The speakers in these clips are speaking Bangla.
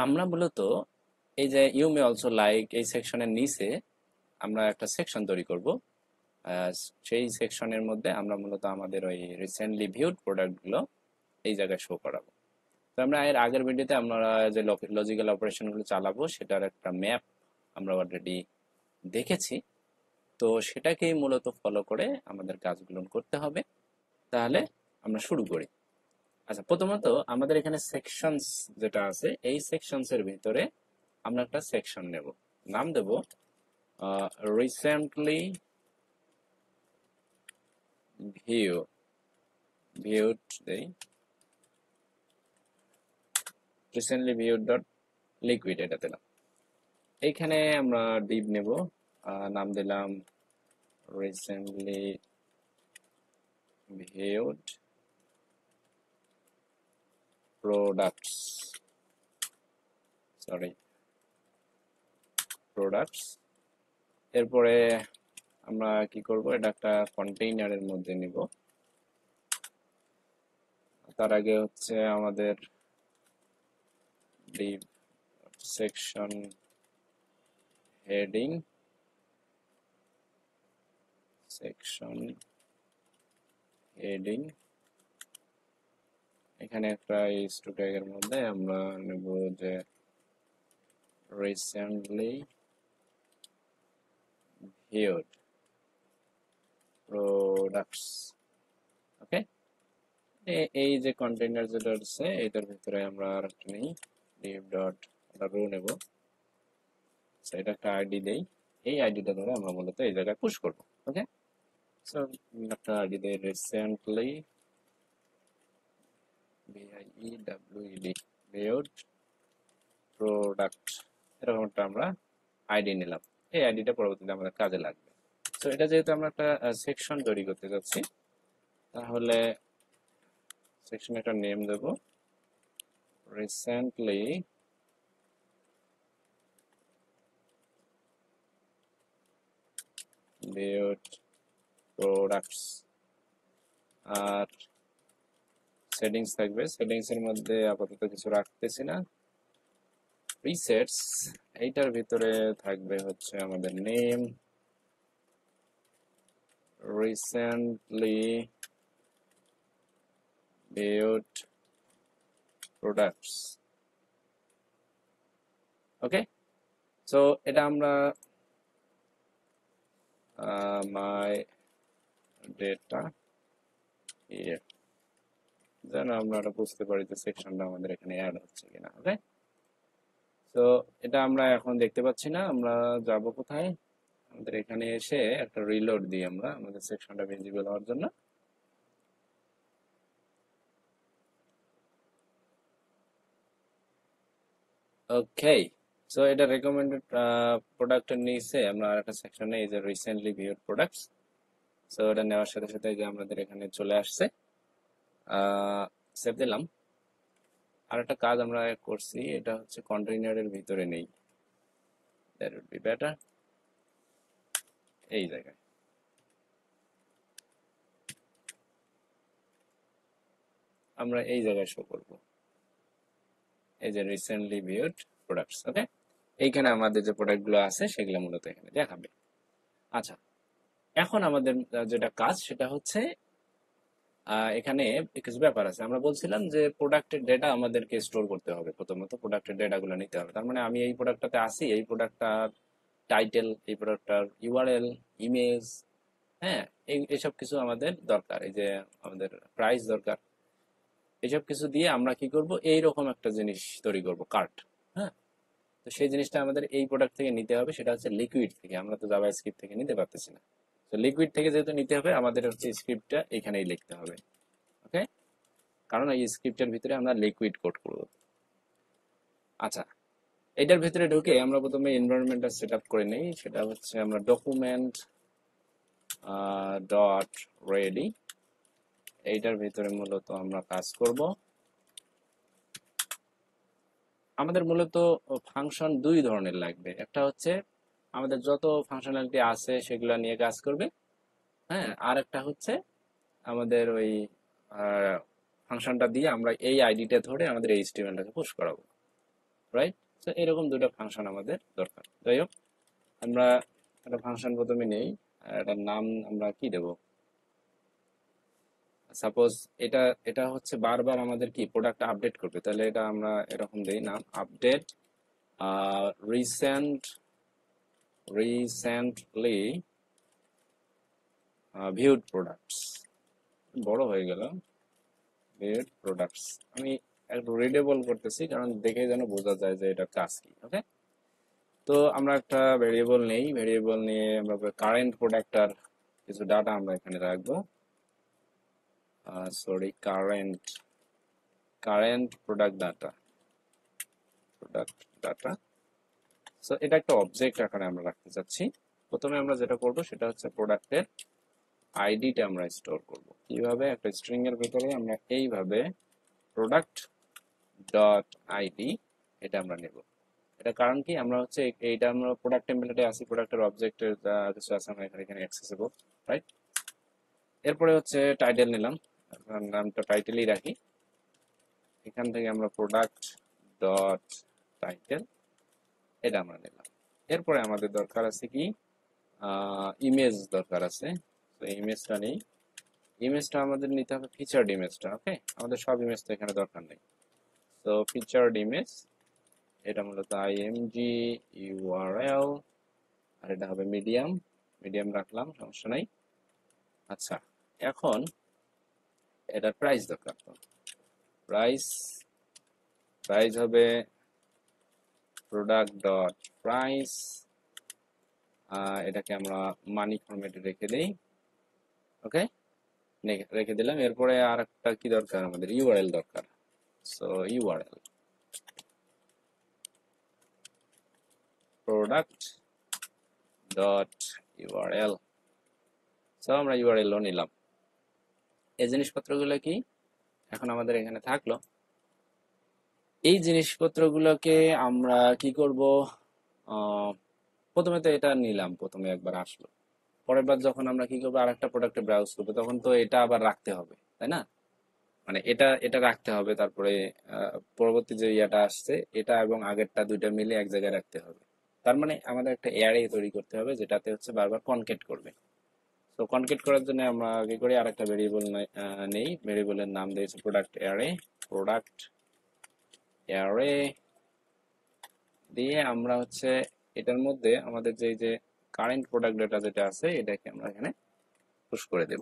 আমরা মূলত এই যে ইউ মে অলসো লাইক এই সেকশনের নিচে আমরা একটা সেকশন তৈরি করব। আহ, সেই সেকশনের মধ্যে আমরা মূলত আমাদের ওই রিসেন্টলি ভিউড প্রোডাক্টগুলো এই জায়গায় শো করাবো। তো আমরা এর আগের ভিডিওতে আমরা যে লজিক্যাল অপারেশনগুলো চালাবো সেটার একটা ম্যাপ আমরা অলরেডি দেখেছি। তো সেটাকেই মূলত ফলো করে আমাদের কাজগুলো করতে হবে। তাহলে আমরা শুরু করি। আচ্ছা, প্রথমত আমাদের এখানে সেকশনস যেটা আছে এই সেকশনস এর ভিতরে আমরা একটা সেকশন নেব, নাম দেব রিসেন্টলি ভিউ ভিউড দেই, রিসেন্টলি ভিউড ডট লিকুইড এটা দিলাম। এইখানে আমরা ডিভ নেব, নাম দিলাম recently viewed products, sorry products. এরপরে আমরা কি করব, এটা একটা কন্টেইনারের মধ্যে নিব। তার আগে হচ্ছে আমাদের Depp section heading, section heading এখানে একটা ট্যাগের মধ্যে আমরা নেব যে রিসেন্টলি ভিউড প্রোডাক্টস। ওকে, এই যে কন্টেইনার যেটা আছে এটার ভিতরে আমরা আর একটা নেই div ডট রো নেব। এটা একটা আইডি দেই, এই আইডিটা ধরে আমরা মূলত এই জায়গায় পুশ করব। ওকে, সো একটা আইডি দেই রিসেন্টলি ভিআইইডব্লিউইডি ভিউড প্রোডাক্ট, এরকম একটা আমরা আইডি নিলাম। এই আইডিটা পরবর্তীতে আমাদের কাজে লাগবে। তো এটা যেহেতু আমরা একটা সেকশন তৈরি করতে যাচ্ছি, তাহলে সেকশনে একটা নেম দেব রিসেন্টলি ভিউড প্রোডাক্টস। আর সেটিংস থাকবে, সেটিংস এর মধ্যে আপাতত কিছু রাখতেছি না। প্রিসেটস এইটার ভিতরে থাকবে হচ্ছে আমাদের নেম রিসেন্টলি ভিউড প্রোডাক্টস। ওকে, সো এটা আমরা মাই ডেটা যেন আমরা বুঝতে পারি যে সেকশনটা আমাদের এখানে অ্যাড হচ্ছে কিনা। ওকে, তো এটা আমরা এখন দেখতে পাচ্ছি না, আমরা যাব কোথায়, আমাদের এখানে এসে একটা রিলোড দিই আমরা আমাদের সেকশনটা ভিজিবল হওয়ার জন্য। ওকে, সো এটা রেকমেন্ডেড প্রোডাক্টের নিচে আমরা আর একটা সেকশনে এই যে রিসেন্টলি ভিউড প্রোডাক্টস, সো এটা নেওয়ার সাথে সাথে যে আমাদের এখানে চলে আসছে, সেভ দিলাম। আর একটা কাজ আমরা করছি, এটা হচ্ছে কন্টেইনারের ভিতরে নেই, দ্যাট উড বি বেটার। এই জায়গায় আমরা এই জায়গায় শো করব এই যে রিসেন্টলি ভিউড প্রোডাক্টস। ওকে, এইখানে আমাদের যে প্রোডাক্টগুলো আছে সেগুলো মূলত এখানে দেখাবে। আচ্ছা, এখন আমাদের যেটা কাজ সেটা হচ্ছে এখানে কিছু ব্যাপার আছে। আমরা বলছিলাম যে প্রোডাক্টের ডেটা আমাদেরকে স্টোর করতে হবে, প্রথমত প্রোডাক্টের ডেটাগুলো নিতে হবে। তার মানে আমি এই প্রোডাক্টটাতে আসি, এই প্রোডাক্টটার টাইটেল, এই প্রোডাক্টটার ইউআরএল, ইমেজ, হ্যাঁ, এইসব কিছু আমাদের দরকার। এই যে আমাদের প্রাইস দরকার, এইসব কিছু দিয়ে আমরা কি করব, এইরকম একটা জিনিস তৈরি করব, কার্ট। হ্যাঁ, তো সেই জিনিসটা আমাদের এই প্রোডাক্ট থেকে নিতে হবে, সেটা হচ্ছে লিকুইড থেকে। আমরা তো জাভা স্ক্রিপ্ট থেকে নিতে পারতেছি না, তো লিকুইড থেকে যেহেতু নিতে হবে আমাদের হচ্ছে স্ক্রিপ্টটা এখানেই লিখতে হবে। ওকে, কারণ এই স্ক্রিপ্টের ভিতরে আমরা লিকুইড কোড করব। আচ্ছা, এটার ভিতরে ঢুকে আমরা প্রথমে এনভায়রনমেন্টটা সেট আপ করে নিই। সেটা হচ্ছে আমরা ডকুমেন্ট ডট রেডি, এইটার ভিতরে মূলত আমরা কাজ করব। আমাদের মূলত ফাংশন দুই ধরনের লাগবে, একটা হচ্ছে আমাদের যত ফাংশনালিটি আছে সেগুলো নিয়ে কাজ করবে, হ্যাঁ, আর একটা হচ্ছে আমাদের ওই ফাংশনটা দিয়ে আমরা এই আইডিটা ধরে আমাদের এইচটিএমএলটাকে পুশ করাবো। রাইট? তো এরকম দুটো ফাংশন আমাদের দরকার। যাই হোক, আমরা একটা ফাংশন প্রথমে নেই, আর এটার নাম আমরা কি দেব? সাপোজ এটা এটা হচ্ছে বারবার আমাদের কি প্রোডাক্ট আপডেট করবে, তাহলে এটা আমরা এরকম দেই নাম আপডেট রিসেন্টলি ভিউড প্রোডাক্টস। বড় হয়ে গেল, ভিউড প্রোডাক্টস। আমি একটু রিডেবল করতেছি কারণ দেখে যেন বোঝা যায় যে এটা কাজ কি। ওকে, তো আমরা একটা ভেরিয়েবল নেই, ভেরিয়েবল নিয়ে আমরা কারেন্ট প্রোডাক্টটার কিছু ডাটা আমরা এখানে রাখবো। Sorry, current product data. So এটা একটা অবজেক্ট আকারে আমরা রাখতে চাচ্ছি। প্রথমে আমরা যেটা করব সেটা হচ্ছে প্রোডাক্টের আইডিটা আমরা স্টোর করব। কিভাবে? একটা স্ট্রিং এর ভিতরে আমরা এইভাবে প্রোডাক্ট ডট আইডি এটা আমরা নেব। এটা কারণ কি, আমরা হচ্ছে এইটা আমরা প্রোডাক্ট টেমপ্লেটে আসি, প্রোডাক্টের অবজেক্টের কিছু আছে আমরা এখানে অ্যাক্সেসিবল, রাইট? এরপরে হচ্ছে টাইটেল নিলাম, নামটা টাইটেলই রাখি। এখান থেকে আমরা প্রোডাক্ট ডট টাইটেল এটা আমরা নিলাম। এরপরে আমাদের দরকার আছে কি, ইমেজ দরকার আছে। তো ইমেজটা নেই, ইমেজটা আমাদের নিতে হবে ফিচার্ড ইমেজটা। ওকে, আমাদের সব ইমেজ তো এখানে দরকার নেই। তো ফিচার্ড ইমেজ এটা মূলত img url, আর এটা হবে মিডিয়াম রাখলাম, সমস্যা নাই। আচ্ছা, এখন এটার প্রাইস দরকার। তো প্রাইস হবে প্রোডাক্ট ডট প্রাইস, এটাকে আমরা মানি ফরম্যাটে রেখে দেই। ওকে, রেখে দিলাম। এরপরে আর একটা কি দরকার, আমাদের ইউআরএল দরকার। So URL product dot URL. So আমরা ইউআরএল নিলাম। এই জিনিসপত্রগুলো কি এখন আমাদের এখানে থাকলো। এই জিনিসপত্রগুলোকে আমরা কি করব, প্রথমে তো এটা নিলাম, প্রথমে একবার আসলো, পরের বার যখন আমরা কি করবো আরেকটা প্রোডাক্টে ব্রাউজ করবো তখন তো এটা আবার রাখতে হবে, তাই না? মানে এটা এটা রাখতে হবে, তারপরে পরবর্তী যে ইয়াটা আসছে এটা এবং আগেরটা দুইটা মিলে এক জায়গায় রাখতে হবে। তার মানে আমাদের একটা অ্যারে তৈরি করতে হবে যেটাতে হচ্ছে বারবার কনকেট করবে। তো কনকেট করার জন্য আমরা কি করি, আরেকটা ভেরিয়েবল নেই, ভেরিয়েবলের নাম দিয়েছি প্রোডাক্ট অ্যারে দিয়ে আমরা হচ্ছে এটার মধ্যে আমাদের যে কারেন্ট প্রোডাক্ট ডেটা যেটা আছে এটাকে আমরা এখানে পুশ করে দেব।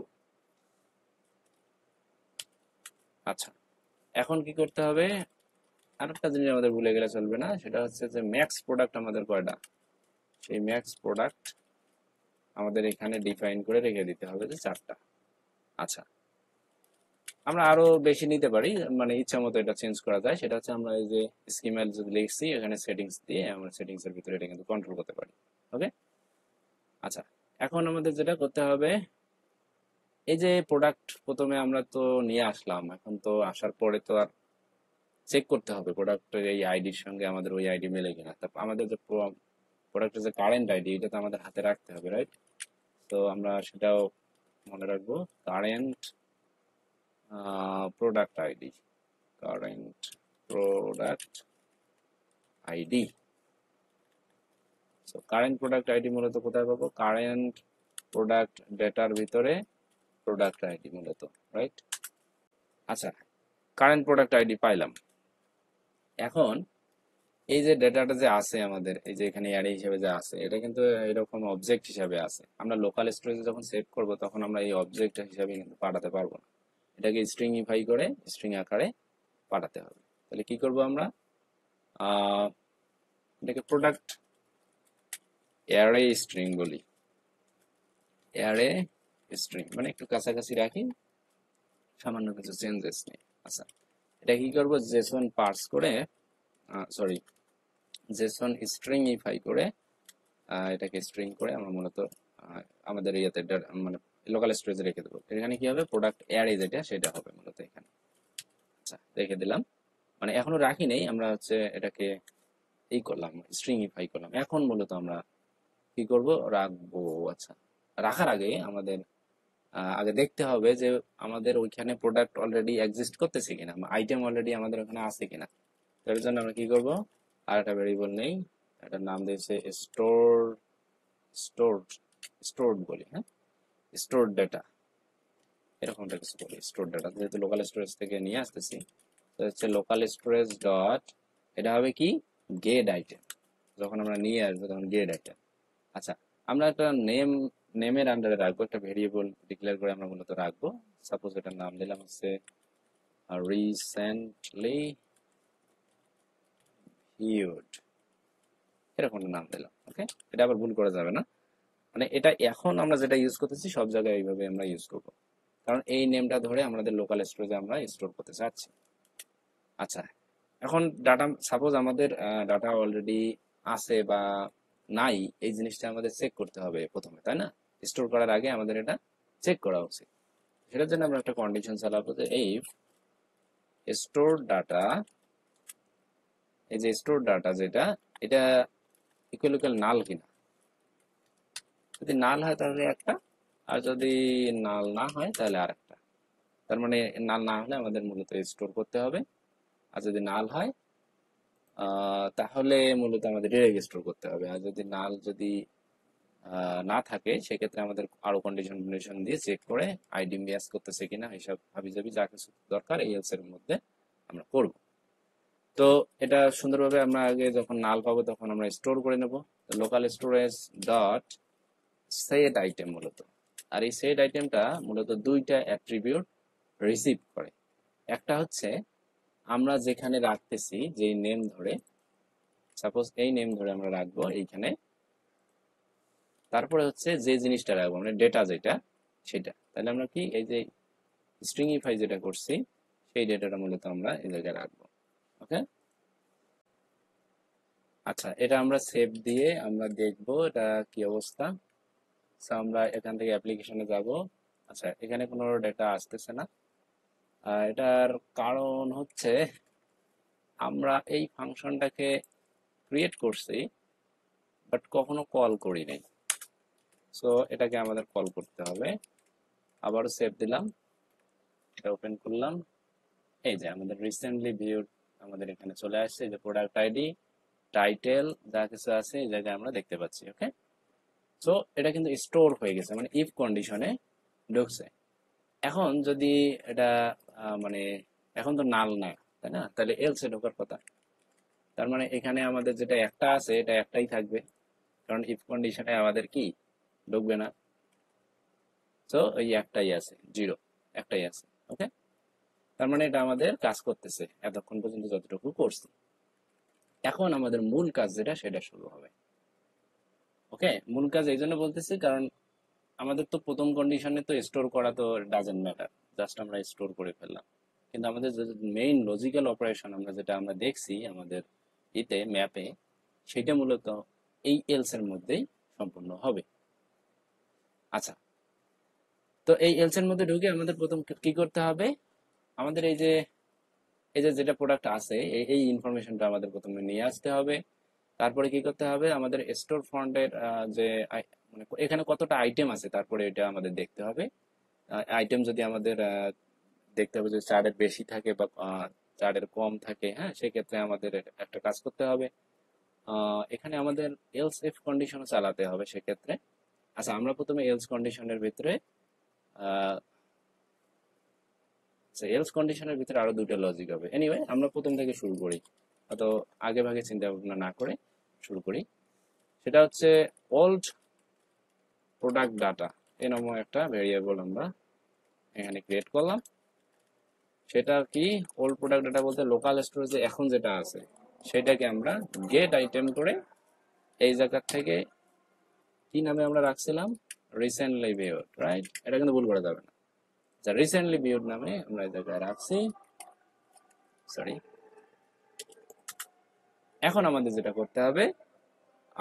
আচ্ছা, এখন কি করতে হবে, আরেকটা জিনিস আমাদের ভুলে গেলে চলবে না, সেটা হচ্ছে যে ম্যাক্স প্রোডাক্ট আমাদের কয়টা, সেই ম্যাক্স প্রোডাক্ট আমাদের এখানে ডিফাইন করে রেখে দিতে হবে যে 4টা। আচ্ছা, আমরা আরো বেশি নিতে পারি, মানে ইচ্ছা মতো এটা চেঞ্জ করা যায়। সেটা হচ্ছে আমরা এই যে স্কিমেল যদি লিখছি এখানে সেটিংস দিয়ে আমরা সেটিংস এর ভিতরে এটা কিন্তু কন্ট্রোল করতে পারি। ওকে, আচ্ছা, এখন আমাদের যেটা করতে হবে, এই যে প্রোডাক্ট প্রথমে আমরা তো নিয়ে আসলাম, এখন তো আসার পরে তো আর চেক করতে হবে প্রোডাক্টের এই আইডির সঙ্গে আমাদের ওই আইডি মেলে কিনা। তারপর আমাদের যে প্রোডাক্টের যে কারেন্ট আইডি এটা তো আমাদের হাতে রাখতে হবে, রাইট? তো আমরা সেটাও মনে রাখবো, current product ID, current product ID. So current product ID মূলত কোথায় পাবো, কারেন্ট প্রোডাক্ট ডেটার ভিতরে প্রোডাক্ট আইডি মূলত, রাইট? আচ্ছা, কারেন্ট প্রোডাক্ট আইডি পাইলাম। এখন এই যে ডেটাটা যে আছে আমাদের, এই যে এখানে অ্যারে হিসেবে যে আছে, এটা কিন্তু এরকম অবজেক্ট হিসাবে আছে। আমরা লোকাল স্টোরেজে যখন সেভ করব তখন আমরা এই অবজেক্ট হিসাবে কিন্তু পাঠাতে পারবো না, এটাকে স্ট্রিংইফাই করে স্ট্রিং আকারে পাঠাতে হবে। তাহলে কি করব আমরা, এটাকে প্রোডাক্ট অ্যারে স্ট্রিং বলি, অ্যারে স্ট্রিং মানে একটু কাছাকাছি রাখি, সামান্য কিছু চেঞ্জেস নেই। আচ্ছা, এটা কি করব, জেসন পার্স করে, সরি জেসন স্ট্রিংইফাই করে, এটাকে স্ট্রিং করে আমরা মূলত আমাদের ইয়েতে মানে লোকাল স্টোরেজে রেখে দেবো। এখানে কি হবে, প্রোডাক্ট অ্যারে যেটা সেটা হবে মূলত এখানে। আচ্ছা, রেখে দিলাম, মানে এখনো রাখি নেই, আমরা হচ্ছে এটাকে এই করলাম, স্ট্রিংইফাই করলাম। এখন মূলত আমরা কি করব, রাখবো। আচ্ছা, রাখার আগে আমাদের আগে দেখতে হবে যে আমাদের ওইখানে প্রোডাক্ট অলরেডি এক্সিস্ট করতেছে কিনা, আইটেম অলরেডি আমাদের ওখানে আছে কিনা। এর জন্য আমরা কি করব, আর একটা ভেরিয়েবল নেই, এটার নাম দিয়েছে স্টোর স্টোরড বলি, হ্যাঁ, স্টোরড ডেটা, এরকম একটা কিছু বলি। স্টোর ডেটা যেহেতু লোকাল স্টোরেজ থেকে নিয়ে আসতেছি, তো হচ্ছে লোকাল স্টোরেজ ডট, এটা হবে কি গেট আইটেম, যখন আমরা নিয়ে আসবো তখন গেট আইটেম। আচ্ছা, আমরা একটা নেমের আন্ডারে রাখবো, একটা ভেরিয়েবল ডিক্লেয়ার করে আমরা মূলত রাখবো। সাপোজ এটার নাম দিলাম হচ্ছে রিসেন্টলি ভিউড, এরকম একটা নাম দিলাম। ওকে, এটা আবার ভুল করা যাবে না, মানে এটা এখন আমরা যেটা ইউজ করতেছি সব জায়গায় এইভাবে আমরা ইউজ করব, কারণ এই নেমটা ধরে আমাদের লোকাল স্টোরেজে আমরা স্টোর করতে চাচ্ছি। আচ্ছা, এখন ডাটা, সাপোজ আমাদের ডাটা অলরেডি আছে বা নাই, এই জিনিসটা আমাদের চেক করতে হবে প্রথমে, তাই না? স্টোর করার আগে আমাদের এটা চেক করা উচিত। সেটার জন্য আমরা একটা কন্ডিশন চালাবো যে ইফ স্টোর ডাটা, এই যে স্টোর ডাটা যেটা, এটা ইকুয়াল ইকুয়াল নাল কিনা। যদি নাল হয় তাহলে একটা, আর যদি নাল না হয় তাহলে আরেকটা। তার মানে নাল না হলে আমাদের মূলত স্টোর করতে হবে, আর যদি নাল হয় তাহলে মূলত আমাদের ডিরেক্ট স্টোর করতে হবে। আর যদি নাল যদি না থাকে সেক্ষেত্রে আমাদের আরো কন্ডিশন দিয়ে চেক করে আইডি ম্যাচ করতেছে কিনা এইসব হাবিজাবি যা কিছু দরকার এই এলস এর মধ্যে আমরা করব। তো এটা সুন্দরভাবে আমরা আগে যখন নাল পাবো তখন আমরা স্টোর করে নেব local storage dot set item মূলত। আর এই সেট আইটেমটা মূলত দুইটা অ্যাট্রিবিউট রিসিভ করে। একটা হচ্ছে আমরা যেখানে রাখতেছি যেই নেম ধরে, সাপোজ এই নেম ধরে আমরা রাখবো এইখানে, তারপরে হচ্ছে যে জিনিসটা রাখবো মানে ডেটা যেটা সেটা, তাহলে আমরা কি এই যে স্ট্রিংইফাই যেটা করছি সেই ডেটাটা মূলত আমরা এই জায়গায় রাখবো। ওকে, আচ্ছা, এটা আমরা সেভ দিয়ে আমরা দেখবো এটা কি অবস্থা। সো আমরা এখান থেকে অ্যাপ্লিকেশনে যাব। আচ্ছা, এখানে কোনো ডেটা আসতেছে না, এটার কারণ হচ্ছে আমরা এই ফাংশনটাকে ক্রিয়েট করছি বাট কখনো কল করি নাই। সো এটাকে আমাদের কল করতে হবে। আবারও সেভ দিলাম, এটা ওপেন করলাম, এই যে আমাদের রিসেন্টলি ভিউড আমাদের এখানে চলে আসছে, যে প্রোডাক্ট আইডি টাইটেল যা কিছু আছে এই জায়গায় আমরা দেখতে পাচ্ছি। ওকে, সো এটা কিন্তু স্টোর হয়ে গেছে, মানে ইফ কন্ডিশনে ঢুকছে। এখন যদি এটা মানে এখন তো নাল না, তাই না? তাহলে এলসে ঢোকার কথা। তার মানে এখানে আমাদের যেটা একটা আছে এটা একটাই থাকবে, কারণ ইফ কন্ডিশনে আমাদের কি ঢুকবে না। তো এই একটাই আছে, জিরো, একটাই আছে। ওকে, তার মানে এটা আমাদের কাজ করতেছে এতক্ষণ পর্যন্ত যতটুকু করছি। এখন আমাদের মূল কাজ যেটা সেটা শুরু হবে। ওকে, মূল কাজ এই জন্য বলতেছি কারণ আমাদের তো প্রথম কন্ডিশনে তো স্টোর করা তো ডাজেন্ট ম্যাটার, জাস্ট আমরা স্টোর করে ফেললাম। কিন্তু আমাদের যে মেইন লজিক্যাল অপারেশন আমরা যেটা আমরা দেখছি আমাদের ইতে ম্যাপে, সেটা মূলত এই এলস এর মধ্যেই সম্পূর্ণ হবে। আচ্ছা, তো এই এলস এর মধ্যে ঢুকে আমাদের প্রথম কি করতে হবে, আমাদের এই যে যেটা প্রোডাক্ট আছে এই ইনফরমেশনটা আমাদের প্রথমে নিয়ে আসতে হবে। তারপরে কি করতে হবে, আমাদের স্টোর ফ্রন্টের যে মানে এখানে কতটা আইটেম আছে তারপরে এটা আমাদের দেখতে হবে। আইটেম যদি আমাদের দেখতে হবে যে 4-এর বেশি থাকে বা 4-এর কম থাকে, হ্যাঁ, সেক্ষেত্রে আমাদের একটা কাজ করতে হবে, এখানে আমাদের এলস ইফ কন্ডিশনও চালাতে হবে সেক্ষেত্রে। আচ্ছা, আমরা প্রথমে এলস কন্ডিশনের ভিতরে এলস কন্ডিশনের ভিতরে আরো দুটো লজিক হবে। এনিওয়ে, আমরা প্রথম থেকে শুরু করি, অত আগে ভাগে চিন্তা ভাবনা না করে শুরু করি। সেটা হচ্ছে ওল্ড প্রোডাক্ট ডাটা এই নামক একটা ভেরিয়েবল আমরা এখানে ক্রিয়েট করলাম। সেটা কি, ওল্ড প্রোডাক্ট ডাটা বলতে লোকাল স্টোরেজে এখন যেটা আছে সেটাকে আমরা গেট আইটেম করে এই জায়গা থেকে কি নামে আমরা রাখছিলাম, রিসেন্টলি ভিউড, রাইট? এটা কিন্তু ভুল করা যাবে না। আচ্ছা, রিসেন্টলি ভিউড নামে আমরা এই জায়গায় রাখছি, সরি। এখন আমাদের যেটা করতে হবে,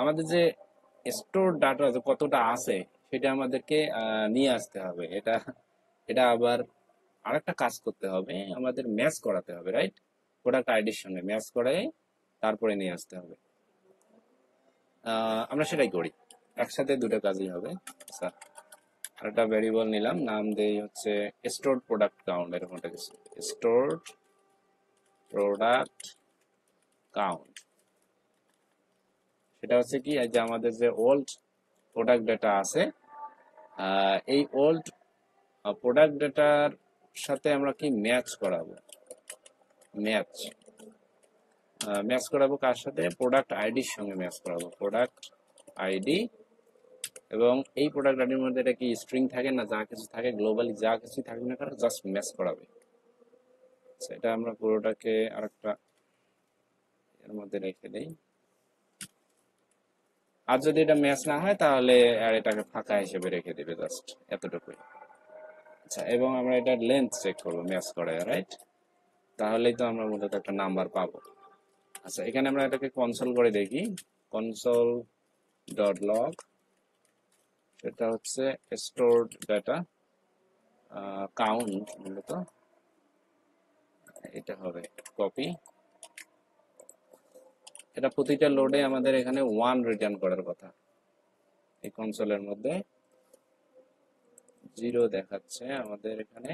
আমাদের যে স্টোর ডাটা যে কতটা আছে সেটা আমাদেরকে নিয়ে আসতে হবে। এটা এটা আবার আরেকটা কাজ করতে হবে, আমাদের ম্যাচ করাতে হবে, রাইট? প্রোডাক্ট আইডির সঙ্গে ম্যাচ করে তারপরে নিয়ে আসতে হবে। আমরা সেটাই করি, একসাথে দুটো কাজই হবে। আচ্ছা, আরেকটা ভেরিয়েবল নিলাম, নাম দেই হচ্ছে স্টোর প্রোডাক্ট কাউন্ট, এরকম একটা কিছু, স্টোর প্রোডাক্ট কাউন্ট। সেটা হচ্ছে কি, এই যে আমাদের যে ওল্ড প্রোডাক্ট ডেটা আছে, এই ওল্ড প্রোডাক্ট ডেটার সাথে আমরা কি ম্যাচ করাবো, ম্যাচ ম্যাচ করাবো কার সাথে, প্রোডাক্ট আইডির সঙ্গে ম্যাচ করাবো, প্রোডাক্ট আইডি। এবং এই প্রোডাক্ট আইডির মধ্যে এটা কি স্ট্রিং থাকে না যা কিছু থাকে, গ্লোবালি যা কিছু থাকে না কেন, জাস্ট ম্যাচ করাবে। এটা আমরা পুরোটাকে আরেকটা এর মধ্যে রেখে দেই। আর যদি এটা ম্যাচ না হয় তাহলে আর এটাকে ফাঁকা হিসেবে রেখে দিবে, জাস্ট এতটুকুই। আচ্ছা, এবং আমরা এটা লেন্থ চেক করবো ম্যাচ করে, রাইট? তাহলেই তো আমরা মূলত একটা নাম্বার পাবো। আচ্ছা, এখানে আমরা এটাকে কনসোল করে দেখি, কনসোল ডট লগ, সেটা হচ্ছে স্টোরড ডাটা কাউন্ট, মূলত এটা হবে কপি। এটা প্রতিটা লোডে আমাদের এখানে 1 রিটার্ন করার কথা। এই কনসোলের মধ্যে 0 দেখাচ্ছে, আমাদের এখানে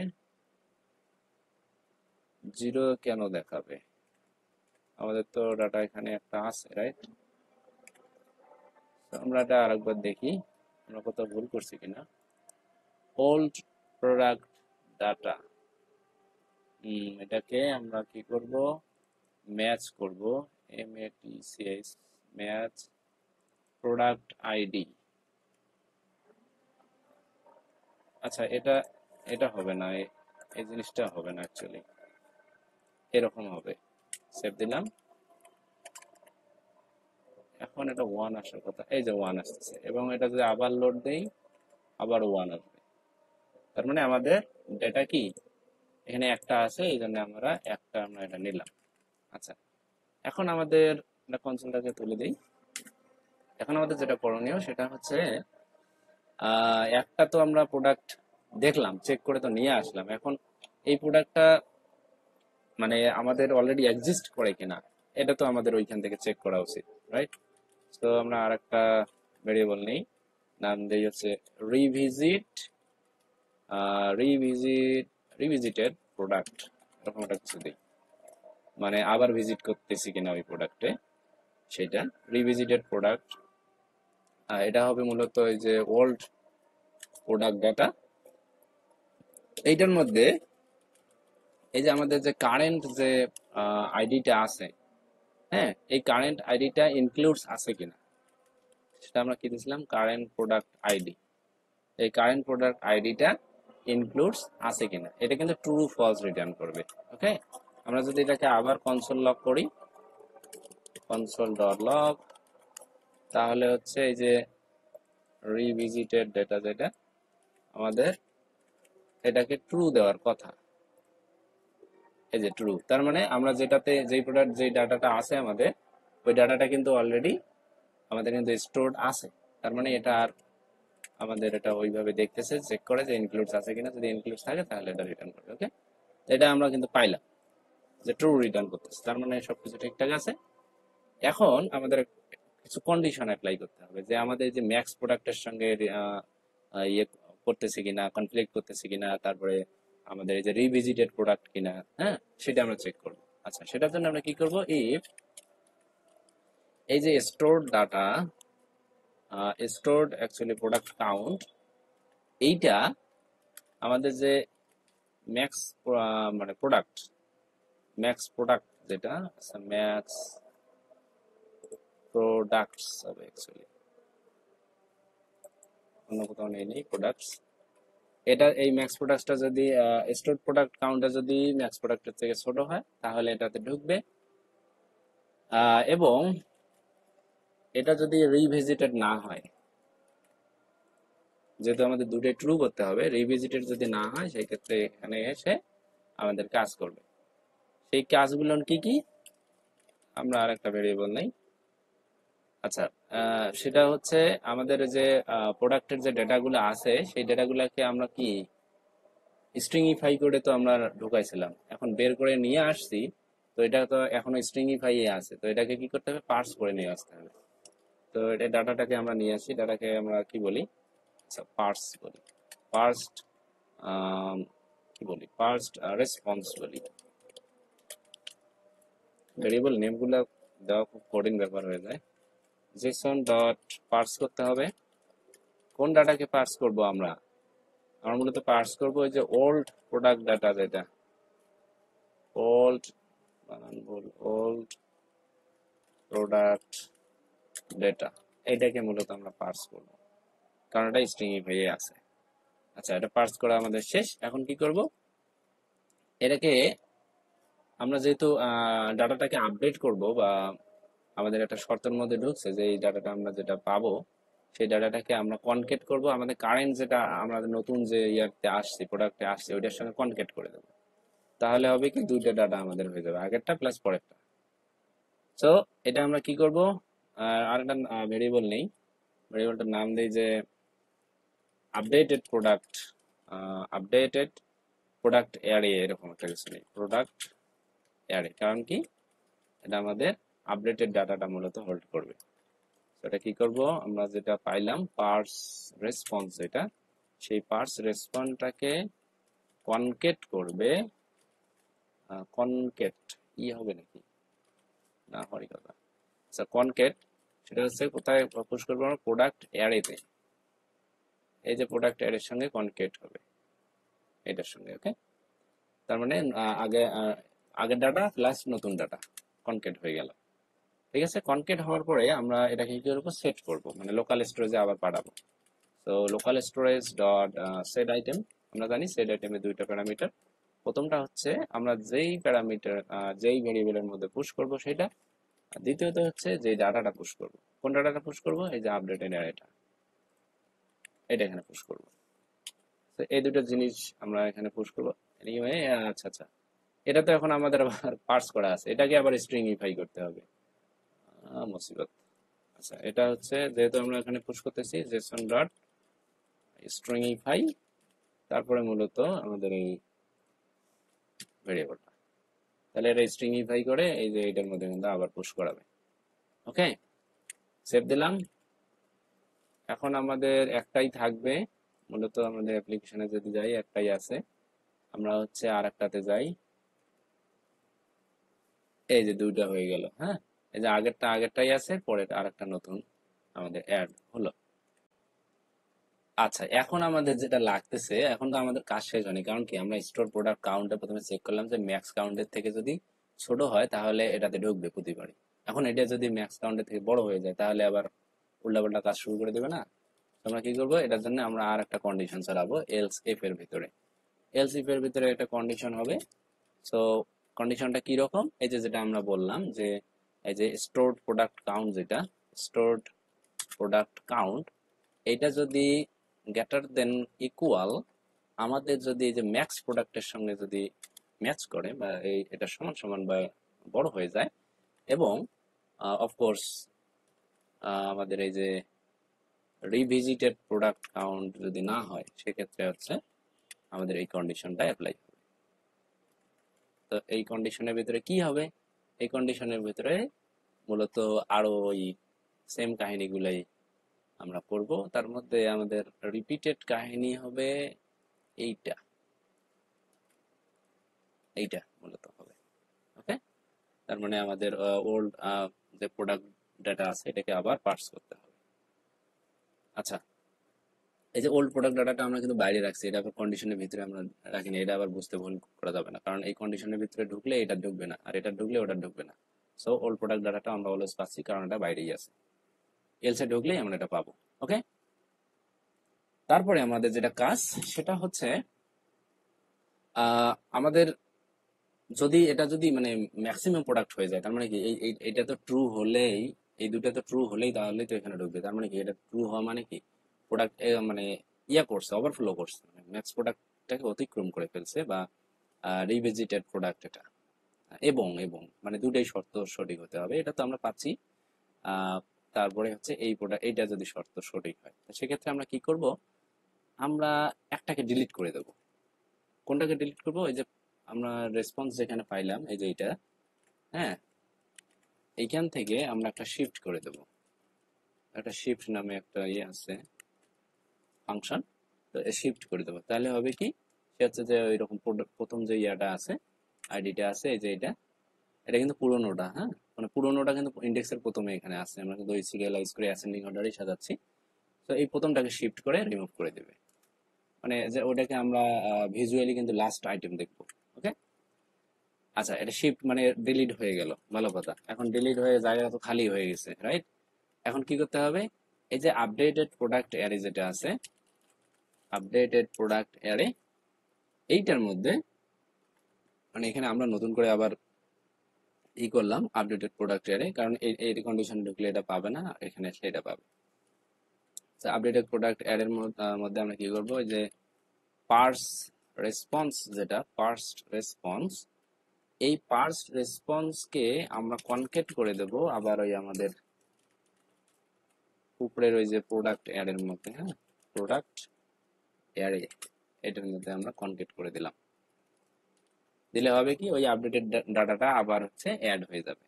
0 কেন দেখাবে? আমাদের তো ডাটা এখানে একটা আছে, রাইট? আমরা এটা আরেকবার দেখি আমরা কোথাও ভুল করছি কিনা। ওল্ড প্রোডাক্ট ডাটা, এটাকে আমরা কি করব, ম্যাচ করব, MATCH, ম্যাচ প্রোডাক্ট আইডি। আচ্ছা, এটা এটা হবে না, এই জিনিসটা হবে না, অ্যাকচুয়ালি এরকম হবে। সেভ দিলাম, এখন এটা 1 আসার কথা, এই যে 1 আসতেছে। এবং এটা যদি আবার লোড দেই, আবার 1 আসবে। তার মানে আমাদের ডেটা কি এখানে একটা আছে, এই জন্য আমরা এটা নিলাম। আচ্ছা, এখন আমাদের কনসোলটাকে তুলে দিই। এখন আমাদের যেটা করণীয় সেটা হচ্ছে, একটা তো আমরা প্রোডাক্ট দেখলাম, চেক করে তো নিয়ে আসলাম। এখন এই প্রোডাক্টটা মানে আমাদের অলরেডি এক্সিস্ট করে কিনা, এটা তো আমাদের ওইখান থেকে চেক করা উচিত, রাইট? তো আমরা আরেকটা ভেরিয়েবল নেই, নাম দেই হচ্ছে রিভিজিট, রিভিজিটেড প্রোডাক্ট, এরকম একটা কিছু দিই, মানে আবার ভিজিট করতেছি কিনা ওই প্রোডাক্টে, সেটা রিভিজিটেড প্রোডাক্ট। এটা হবে মূলত এই যে ওল্ড প্রোডাক্ট ডাটা। এইটার মধ্যে এই যে আমাদের যে কারেন্ট যে আইডিটা আছে, হ্যাঁ, এই কারেন্ট আইডিটা ইনক্লুডস আছে কিনা সেটা আমরা কি দিয়েছিলাম, কারেন্ট প্রোডাক্ট আইডি। এই কারেন্ট প্রোডাক্ট আইডিটা ইনক্লুডস আছে কিনা, এটা কিন্তু ট্রু ফলস রিটার্ন করবে। ওকে, আমরা যদি এটাকে আবার কনসোল লগ করি, কনসোল ডট লগ, তাহলে হচ্ছে এই যে রিভিজিটেড ডেটা, যেটা আমাদের এটাকে ট্রু দেওয়ার কথা, এই যে ট্রু। তার মানে আমরা যেটাতে যেই প্রোডাক্ট যেই ডাটাটা আছে আমাদের, ওই ডাটাটা কিন্তু অলরেডি আমাদের কিন্তু স্টোরড আছে। তার মানে এটা আর আমাদের এটা ওইভাবে দেখতেছে, চেক করে যে ইনক্লুডস আছে কিনা, যদি ইনক্লুডস থাকে তাহলে এটা রিটার্ন করবে। ওকে, এটা আমরা কিন্তু পাইলাম যে ট্রু রিটার্ন করতেছে, তার মানে সবকিছু ঠিকঠাক আছে। এখন আমাদের কিছু কন্ডিশন অ্যাপ্লাই করতে হবে, যে আমাদের যে ম্যাক্স প্রোডাক্টের সঙ্গে ইয়ে করতেছে কিনা, কনফ্লিক্ট করতেছে কিনা, তারপরে আমাদের এই যে রিভিজিটেড প্রোডাক্ট কিনা, হ্যাঁ, সেটা আমরা চেক করব। আচ্ছা, সেটার জন্য আমরা কি করব, ইফ এই যে stored data, stored actually product count, এইটা আমাদের যে ম্যাক্স মানে প্রোডাক্ট, ম্যাক্স প্রোডাক্ট যেটা ম্যাক্স প্রোডাক্টস হবে, অ্যাকচুয়ালি অন্য কোথাও নেই প্রোডাক্টস। এটা এই ম্যাক্স প্রোডাক্টটা যদি স্টোর প্রোডাক্ট কাউন্টটা যদি ম্যাক্স প্রোডাক্টের থেকে ছোট হয় তাহলে এটাতে ঢুকবে। এবং এটা যদি রিভিজিটেড না হয়, যেহেতু আমাদের দুটোই ট্রু করতে হবে, রিভিজিটেড যদি না হয় সেই ক্ষেত্রে এখানে এসে আমাদের কাজ করবে। সেই কাজগুলো কি কি, আমরা আর একটা ভেরিয়েবল নেই। আচ্ছা, সেটা হচ্ছে আমাদের যে প্রোডাক্টের যে ডেটাগুলো আছে, সেই ডেটাগুলোকে আমরা কি স্ট্রিংইফাই করে তো আমরা ঢুকাইছিলাম, এখন বের করে নিয়ে আসছি, তো এটা তো এখনো স্ট্রিংইফাই আছে, তো এটাকে কি করতে হবে, পার্স করে নিয়ে আসতে হবে। তো এটা ডাটাটাকে আমরা নিয়ে আসি, ডাটাকে আমরা কি বলি, আচ্ছা পার্স বলি, পার্সড কি বলি, পার্সড রেসপন্স বলি। ভেরিয়েবল নেমগুলো দেওয়া খুব কঠিন ব্যাপার হয়ে যায়, জেসন ডট পার্স করতে হবে। কোন ডাটাকে পার্স করব আমরা মূলত পার্স করব ওই যে ওল্ড প্রোডাক্ট ডাটা, যেটা ওল্ড ওল্ড প্রোডাক্ট ডেটা, এইটাকে মূলত আমরা পার্স করব, কারণ এটা স্ট্রিং হয়ে আছে। আচ্ছা, এটা পার্স করা আমাদের শেষ। এখন কি করব, এটাকে আমরা যেহেতু ডাটাটাকে আপডেট করব, বা আমাদের একটা শর্তের মধ্যে ঢুকছে যে এই ডাটাটা আমরা যেটা পাবো সেই ডাটাটাকে আমরা কনকেট করব আমাদের কারেন্ট যেটা আমাদের নতুন যে ইয়ারতে আসছে, প্রোডাক্টে আসছে, ওইটার সঙ্গে কনকেট করে দেবো। তাহলে হবে কি, দুইটা ডাটা আমাদের হয়ে যাবে, আগেরটা প্লাস পরেরটা। সো এটা আমরা কি করব, আর একটা ভেরিয়েবল নেই, ভেরিয়েবলটার নাম দেই যে updated product, updated product array, এরকম একটা কিছু নেই, প্রোডাক্ট অ্যারে। কারণ কি, এটা আমাদের আপডেটেড ডাটাটা মূলত হোল্ড করবে। এটা কি করব, আমরা যেটা পাইলাম পার্স রেসপন্স, এটা সেই পার্স রেসপন্সটাকে কনকেট করবে, কনকেট হবে নাকি না হওয়ারই কথা। আচ্ছা, কনকেট সেটা হচ্ছে কোথায় পুশ করবো আমরা, প্রোডাক্ট অ্যারেতে। এই যে প্রোডাক্ট অ্যারের সঙ্গে কনকেট হবে এটার সঙ্গে। ওকে, তার মানে আগের ডাটা প্লাস নতুন ডাটা কনকেট হয়ে গেল। ঠিক আছে, কনকেট হওয়ার পরে আমরা এটাকে কি করবো, সেট করব, মানে লোকাল স্টোরেজে আবার পাঠাবো। তো local storage dot set item, আমরা জানি সেট আইটেমে দুইটা প্যারামিটার। প্রথমটা হচ্ছে আমরা যেই প্যারামিটার যেই ভেরিয়েবলের মধ্যে পুশ করব সেটা, আর দ্বিতীয়ত হচ্ছে যে ডাটাটা পুশ করব। কোন ডাটাটা পুশ করব, এই যে আপডেটেড অ্যারেটা, এটা এখানে পুশ করব। তো এই দুটো জিনিস আমরা এখানে পুশ করব। এনিওয়ে, আচ্ছা আচ্ছা, এটা তো এখন আমাদের আবার পার্স করা আছে, এটাকে আবার স্ট্রিংইফাই করতে হবে, মুসিবত। আচ্ছা, এটা হচ্ছে যেহেতু আমরা এখানে পুশ করতেছি জেসন ডট স্ট্রিংইফাই, তারপরে মূলত আমাদের এই ভেরিয়েবলটা, তাহলে এটা স্ট্রিংইফাই করে এই যে এটার মধ্যে কিন্তু আবার পুশ করাবে। ওকে, সেভ দিলাম। এখন আমাদের একটাই থাকবে, মূলত আমাদের অ্যাপ্লিকেশনে যদি যাই একটাই আছে, আমরা হচ্ছে আর একটাতে যাই। এই যে দুইটা হয়ে গেল, হ্যাঁ, এই যে আগেরটাই আছে, পরে আর একটা নতুন আমাদের অ্যাড হলো। আচ্ছা, এখন আমাদের যেটা লাগতেছে, এখন তো আমাদের কাজ শেষ হয়নি, কারণ কি আমরা স্টোর প্রোডাক্ট কাউন্টে প্রথমে চেক করলাম যে ম্যাক্স কাউন্টের থেকে যদি ছোট হয় তাহলে এটাতে ঢুকবে প্রতিবারই। এখন এটা যদি ম্যাক্স কাউন্টের থেকে বড় হয়ে যায় তাহলে আবার উল্টাপাল্টা কাজ শুরু করে দেবে না। আমরা কি করবো, এটার জন্য আমরা আর একটা কন্ডিশন চালাবো এলস ইফ এর ভিতরে। এলস ইফ এর ভিতরে একটা কন্ডিশন হবে। সো কন্ডিশনটা কি রকম, এই যে যেটা আমরা বললাম যে এই যে স্টোরড প্রোডাক্ট কাউন্ট, যেটা স্টোরড প্রোডাক্ট কাউন্ট, এটা যদি গ্রেটার দেন ইকুয়াল, আমাদের যদি এই যে ম্যাক্স প্রোডাক্টের সঙ্গে যদি ম্যাচ করে, বা এটা সমান সমান বা বড় হয়ে যায়, এবং অফকোর্স আমাদের এই যে রিভিজিটেড প্রোডাক্ট কাউন্ট যদি না হয়, সেক্ষেত্রে হচ্ছে আমাদের এই কন্ডিশনটা অ্যাপ্লাই হবে। তো এই কন্ডিশনের ভিতরে কি হবে, এই কন্ডিশনের ভিতরে মূলত আরো ওই সেম কাহিনীগুলাই আমরা করব। তার মধ্যে আমাদের রিপিটেড কাহিনী হবে এইটা, এইটা মূলত হবে। ওকে, তার মানে আমাদের ওল্ড যে প্রোডাক্ট ডাটা আছে এটাকে আবার পার্স করতে হবে। আচ্ছা, এই যে ওল্ড প্রোডাক্ট ডাটাটা আমরা কিন্তু বাইরে রাখছি, এটা আবার কন্ডিশনের ভিতরে আমরা রাখিনি, এটা আবার বুঝতে ভুল করা যাবে না, কারণ এই কন্ডিশনের ভিতরে ঢুকলে এটা ঢুকবে না, আর এটা ঢুকলে ওটা ঢুকবে না। সো ওল্ড প্রোডাক্ট ডাটাটা আমরা অলওয়েজ পাচ্ছি, কারণ এটা বাইরেই আছে, এলসে ঢুকলেই আমরা এটা পাবো। ওকে, তারপরে আমাদের যেটা কাজ সেটা হচ্ছে আমাদের এটা যদি মানে ম্যাক্সিমাম প্রোডাক্ট হয়ে যায়, তার মানে কি এটা তো ট্রু হলেই, এই দুটো তো ট্রু হলেই তাহলেই তো এখানে ঢুকবে। তার মানে কি, এটা ট্রু হওয়া মানে কি, প্রোডাক্ট মানে করছে, ওভারফ্লো করছে, ম্যাক্স প্রোডাক্টটাকে অতিক্রম করে ফেলছে, বা রিভিজিটেড প্রোডাক্ট এটা। এবং এবং মানে দুটাই শর্ত সঠিক হতে হবে, এটা তো আমরা পাচ্ছি। আহ, তারপরে হচ্ছে এই প্রোডাক্ট, এইটা যদি শর্ত সঠিক হয়, তো সেক্ষেত্রে আমরা কি করব, আমরা একটাকে ডিলিট করে দেবো। কোনটাকে ডিলিট করবো, এই যে আমরা রেসপন্স যেখানে পাইলাম, এই যে এটা, হ্যাঁ, এইখান থেকে আমরা একটা শিফট করে দেব, একটা শিফট নামে একটা ইয়ে আছে ফাংশন, তো শিফট করে দেবো। তাহলে হবে কি, সে হচ্ছে যে ওইরকম প্রথম যে ইয়াটা আছে, আইডিটা আছে, এই যে এটা, এটা কিন্তু পুরোনোটা, হ্যাঁ, মানে পুরোনোটা কিন্তু ইন্ডেক্সের প্রথমে এখানে আছে, আমরা কিন্তু ওই সিরিয়ালাইজ করে অ্যাসেন্ডিং অর্ডারই সাজাচ্ছি। তো এই প্রথমটাকে শিফট করে রিমুভ করে দেবে, মানে যে ওটাকে আমরা ভিজুয়ালি কিন্তু লাস্ট আইটেম দেখবো। ওকে, আচ্ছা, এটা শিফট মানে ডিলিট হয়ে গেল, ভালো কথা। এখন ডিলিট হয়ে জায়গা তো খালি হয়ে গেছে, রাইট? এখন কি করতে হবে, এই যে আপডেটেড প্রোডাক্ট অ্যারে যেটা আছে, আপডেটেড প্রোডাক্ট অ্যারে, এইটার মধ্যে মানে এখানে আমরা নতুন করে আবার করলাম আপডেটেড প্রোডাক্ট অ্যারে, কারণ এই কন্ডিশন ঢুকলে এটা পাবে না, এখানে আসলে এটা পাবে। আপডেটেড প্রোডাক্ট অ্যারের মধ্যে আমরা কি করবো, যে পার্স রেসপন্স, যেটা পার্সড রেসপন্স, এই পার্স রেসপন্সকে আমরা কনকেট করে দেব আবার ওই আমাদের উপরের ওই যে প্রোডাক্ট অ্যারের মধ্যে, হ্যাঁ, প্রোডাক্ট অ্যারে, এটার মধ্যে আমরা কনকেট করে দিলাম। দিলে হবে কি, ওই আপডেটেড ডাটাটা আবার হচ্ছে অ্যাড হয়ে যাবে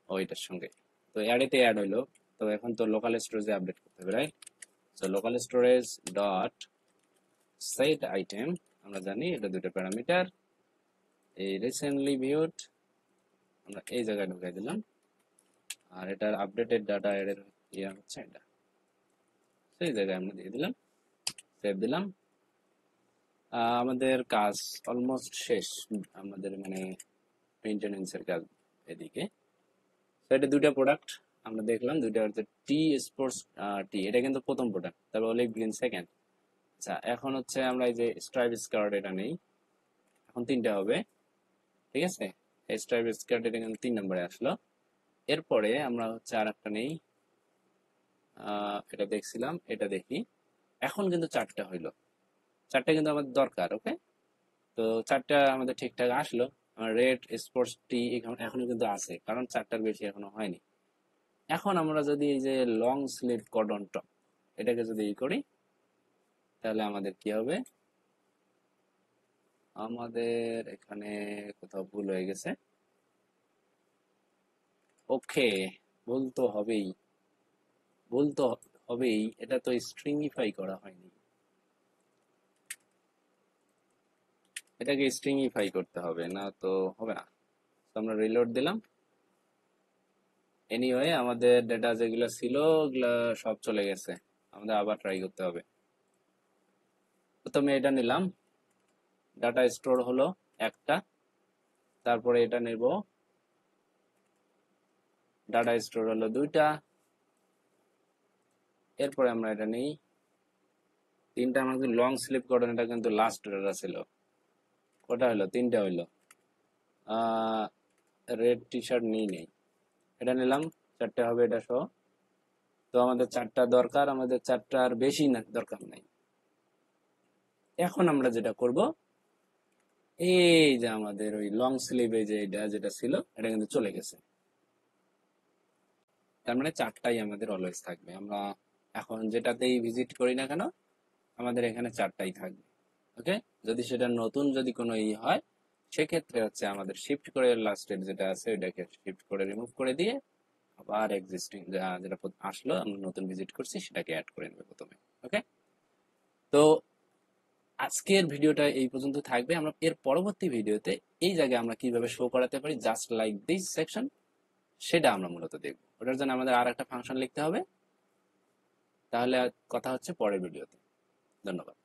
ওইটার সঙ্গে। তো অ্যারেতে অ্যাড হইলো, তো এখন তো লোকাল স্টোরেজে আপডেট করতে হবে, right? So local storage dot set item, আমরা জানি এটা দুটো প্যারামিটার, এই রিসেন্টলি ভিউড আমরা এই জায়গায় ঢুকাই দিলাম, আর এটার আপডেটেড ডাটা এর ইয়ে হচ্ছে এটা, সেই জায়গায় আমরা দিয়ে দিলাম, সেভ দিলাম। আমাদের কাজ অলমোস্ট শেষ, আমাদের মানে মেইনটেনেন্সের কাজ এদিকে। তো এটা দুইটা প্রোডাক্ট আমরা দেখলাম, দুইটা হচ্ছে টি স্পোর্টস টি, এটা কিন্তু প্রথম প্রোডাক্ট, তারপর অলিভ গ্রিন সেকেন্ড। আচ্ছা, এখন হচ্ছে আমরা এই যে স্ট্রাইপ স্কার্ট এটা নেই, এখন তিনটা হবে, ঠিক আছে? এই স্ট্রাইপ স্কার্ট এটা কিন্তু 3 নম্বরে আসলো। এরপরে আমরা হচ্ছে আর একটা নেই, এটা দেখছিলাম, এটা দেখি। এখন কিন্তু 4টা হইলো, 4টা কিন্তু আমাদের দরকার। ওকে, তো 4টা আমাদের ঠিকঠাক আসলো। রেড স্পোর্টস টি এখনো কিন্তু আছে, কারণ 4টার বেশি এখনো হয়নি। এখন আমরা যদি এই যে লং স্লিভ কটন টপ এটাকে যদি করি, তাহলে আমাদের কি হবে, আমাদের এখানে কোথাও ভুল হয়ে গেছে। ওকে, ভুল তো হবেই, ভুল তো হবেই, এটা তো স্ট্রিংইফাই করা হয়নি, এটাকে স্ট্রিংইফাই করতে হবে, না তো হবে না। তো আমরা রিলোড দিলাম, এনিওয়ে আমাদের ডেটা যেগুলো ছিল ওগুলা সব চলে গেছে, আমাদের আবার ট্রাই করতে হবে। প্রথমে এটা নিলাম, ডাটা স্টোর হলো একটা, তারপরে এটা নেব, ডাটা স্টোর হলো 2টা, এরপরে আমরা এটা নেই 3টা। আমাদের লং স্লিপ কটন এটা কিন্তু লাস্ট ডাটা ছিল, কটা হলো, 3টা হইলো। রেড টি শার্ট নেই, এটা নিলাম, 4টে হবে এটা সহ। তো আমাদের 4টা দরকার, আমাদের 4টার বেশি না দরকার নাই। এখন আমরা যেটা করব, এই যে আমাদের ওই লং স্লিভে যে এটা যেটা ছিল এটা কিন্তু চলে গেছে, তার মানে 4টাই আমাদের অলওয়েজ থাকবে। আমরা এখন যেটাতেই ভিজিট করি না কেন, আমাদের এখানে 4টাই থাকবে। ওকে, যদি সেটা নতুন যদি কোনো হয়, সেক্ষেত্রে হচ্ছে আমাদের শিফট করে লাস্টের যেটা আছে ওইটাকে শিফট করে রিমুভ করে দিয়ে আবার এক্সিস্টিং যেটা আসলো আমরা নতুন ভিজিট করছি সেটাকে অ্যাড করে নেবে প্রথমে। ওকে, তো আজকের ভিডিওটা এই পর্যন্ত থাকবে। আমরা এর পরবর্তী ভিডিওতে এই জায়গায় আমরা কিভাবে শো করাতে পারি জাস্ট লাইক দিস সেকশন, সেটা আমরা মূলত দেখবো। ওটার জন্য আমাদের আর একটা ফাংশন লিখতে হবে। তাহলে কথা হচ্ছে পরের ভিডিওতে। ধন্যবাদ।